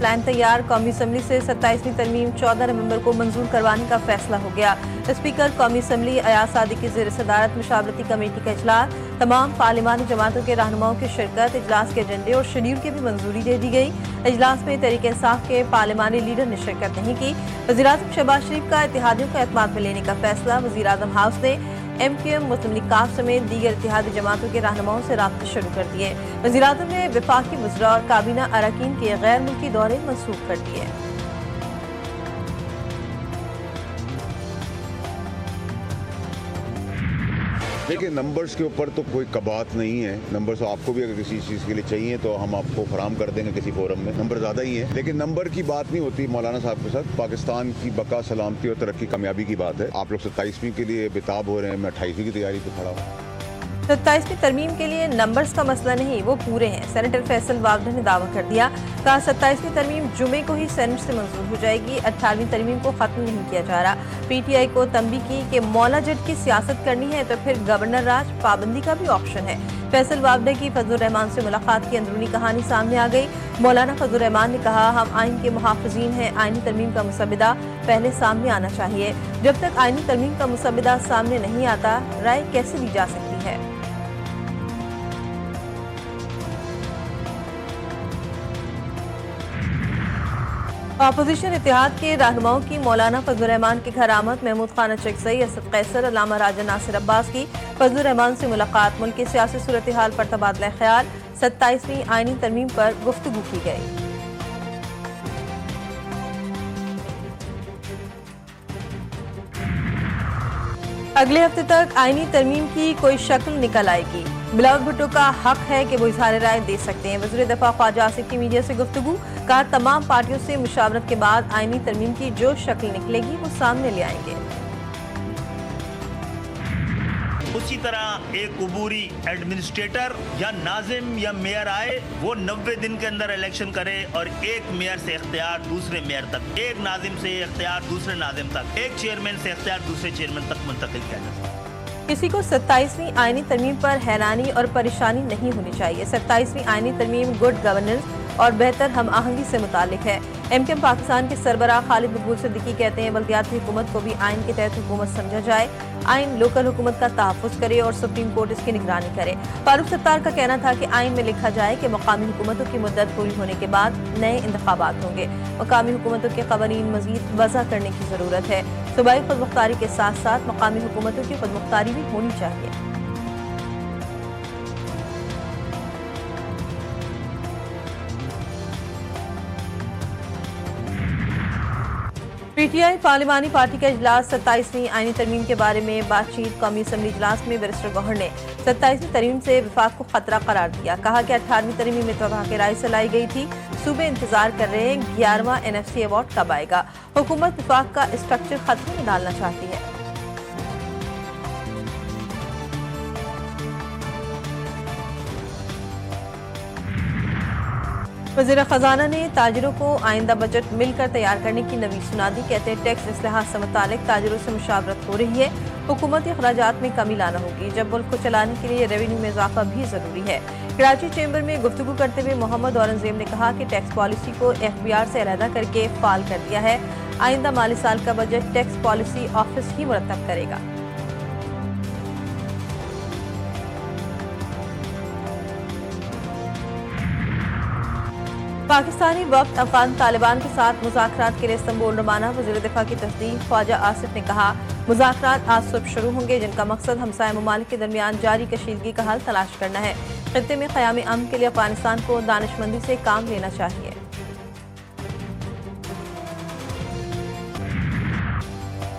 Plan تیار، قومی assembly سے 27ویں ترمیم 14 نومبر کو منظور کروانے کا فیصلہ ہو گیا۔ اسپیکر قومی اسمبلی ایاز صادق کی زیر صدارت مشاورتی کمیٹی کا اجلاس، تمام پارلیمانی جماعتوں کے رہنماؤں کی شرکت، اجلاس کے ایجنڈے اور شیڈول کی بھی منظوری دے دی گئی۔ اجلاس میں تحریک انصاف کے پارلیمانی لیڈر نے شرکت نہیں کی۔ وزیراعظم شہباز شریف کا اتحادیوں کو اعتماد میں لینے کا فیصلہ، وزیراعظم ہاؤس نے MQM مسلم لیگ کاف سمیت دیگر اتحادی جماعتوں کے رہنماؤں سے رابطے شروع کر دیے۔ وزیراعظم نے وفاقی وزراء اور کابینہ اراکین کے غیر ملکی دورے منسوخ کر دیے۔ دیکھیں نمبرز کے اوپر تو کوئی کبات نہیں ہے، نمبرز آپ کو بھی اگر کسی چیز کے لیے چاہیے تو ہم آپ کو فراہم کر دیں گے کسی فورم میں، نمبر زیادہ ہی ہیں، لیکن نمبر کی بات نہیں ہوتی مولانا صاحب کے ساتھ، پاکستان کی بقا سلامتی اور ترقی کامیابی کی بات ہے۔ آپ لوگ 27ویں کے لیے بےتاب ہو رہے ہیں، میں 28ویں کی تیاری پہ کھڑا ہوں۔ 27ویں ترمیم کے لیے نمبرز کا مسئلہ نہیں، وہ پورے ہیں، سینیٹر فیصل واگڈر نے دعویٰ کر دیا۔ کہا 27ویں ترمیم جمعے کو ہی سینٹ سے منظور ہو جائے گی، 18ویں ترمیم کو ختم نہیں کیا جا رہا۔ PTI کو تنبیہ کی کہ مولا جٹ کی سیاست کرنی ہے تو پھر گورنر راج پابندی کا بھی آپشن ہے۔ فیصل واگڈر کی فضل الرحمان سے ملاقات کی اندرونی کہانی سامنے آ گئی۔ مولانا فضل الرحمان نے کہا ہم آئین کے محافظین ہیں، آئینی ترمیم کا مسودہ پہلے سامنے آنا چاہیے، جب تک آئینی ترمیم کا مسودہ سامنے نہیں آتا رائے کیسے دی جا سکتی ہے۔ اپوزیشن اتحاد کے رہنماؤں کی مولانا فضل الرحمان کے گھر آمد، محمود خان اچکزئی، اسد قیصر، علامہ راجہ ناصر عباس کی فضل الرحمان سے ملاقات، ملک کی سیاسی صورتحال پر تبادلہ خیال، 27ویں آئینی ترمیم پر گفتگو کی گئی۔ اگلے ہفتے تک آئینی ترمیم کی کوئی شکل نکل آئے گی، بلاول بھٹو کا حق ہے کہ وہ اظہار رائے دے سکتے ہیں۔ وزیر دفاع خواجہ آصف کی میڈیا سے گفتگو، کہا تمام پارٹیوں سے مشاورت کے بعد آئینی ترمیم کی جو شکل نکلے گی وہ سامنے لے آئیں گے۔ اسی طرح ایک عبوری ایڈمنسٹریٹر یا ناظم یا میئر آئے، وہ 90 دن کے اندر الیکشن کرے اور ایک میئر سے اختیار دوسرے میئر تک، ایک ناظم سے اختیار دوسرے ناظم تک، ایک چیئرمین سے اختیار دوسرے چیئرمین تک منتقل کیا جا سکتا ہے۔ کسی کو 27ویں آئینی ترمیم پر حیرانی اور پریشانی نہیں ہونی چاہیے۔ 27ویں آئینی ترمیم گڈ گورننس اور بہتر ہم آہنگی سے متعلق ہے۔ MQM پاکستان کے سربراہ خالد مقبول صدیقی کہتے ہیں بلدیاتی حکومت کو بھی آئین کے تحت حکومت سمجھا جائے، آئین لوکل حکومت کا تحفظ کرے اور سپریم کورٹ اس کی نگرانی کرے۔ فاروق ستار کا کہنا تھا کہ آئین میں لکھا جائے کہ مقامی حکومتوں کی مدت پوری ہونے کے بعد نئے انتخابات ہوں گے۔ مقامی حکومتوں کے قوانین مزید وضع کرنے کی ضرورت ہے۔ صوبائی خود مختاری کے ساتھ ساتھ مقامی حکومتوں کی خود مختاری بھی ہونی چاہیے۔ PTI پارلیمانی پارٹی کا اجلاس، 27ویں آئینی ترمیم کے بارے میں بات چیت، قومی اسمبلی اجلاس میں بیرسٹر گوہر نے 27ویں ترمیم سے وفاق کو خطرہ قرار دیا، کہا کہ 18ویں ترمیم اتفاق رائے سے لائی گئی تھی، صوبے انتظار کر رہے ہیں 11واں NFC ایوارڈ کب آئے گا، حکومت وفاق کا اسٹرکچر خطرے میں ڈالنا چاہتی ہے۔ وزیر خزانہ نے تاجروں کو آئندہ بجٹ مل کر تیار کرنے کی نوید سنا دی، کہتے ہیں ٹیکس اصلاحات سے متعلق تاجروں سے مشاورت ہو رہی ہے، حکومتی اخراجات میں کمی لانا ہوگی، جب ملک کو چلانے کے لیے ریونیو میں اضافہ بھی ضروری ہے۔ کراچی چیمبر میں گفتگو کرتے ہوئے محمد اورنگزیب نے کہا کہ ٹیکس پالیسی کو FBR سے علیحدہ کر کے فعال کر دیا ہے، آئندہ مالی سال کا بجٹ ٹیکس پالیسی آفس ہی مرتب کرے گا۔ پاکستانی وفد افغان طالبان کے ساتھ مذاکرات کے لیے استنبول روانہ، وزیر دفاع کی تصدیق خواجہ آصف نے کہا مذاکرات آج صبح شروع ہوں گے، جن کا مقصد ہمسائے ممالک کے درمیان جاری کشیدگی کا حل تلاش کرنا ہے۔ خطے میں قیام امن کے لیے افغانستان کو دانشمندی سے کام لینا چاہیے۔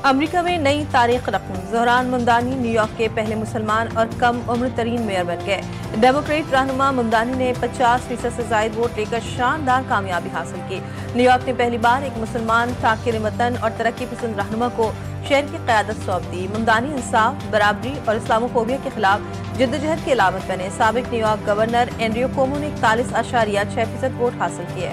امریکہ میں نئی تاریخ رقم، زہران ممدانی نیو یارک کے پہلے مسلمان اور کم عمر ترین میئر بن گئے۔ ڈیموکریٹ رہنما ممدانی نے 50% سے زائد ووٹ لے کر شاندار کامیابی حاصل کی۔ نیو یارک نے پہلی بار ایک مسلمان تاکر وطن اور ترقی پسند رہنما کو شہر کی قیادت سونپ دی۔ ممدانی انصاف، برابری اور اسلام فوبیا کے خلاف جدوجہد کی علامت بنے۔ سابق new York governor Andrew comma نے 41.6% ووٹ حاصل کیے۔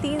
3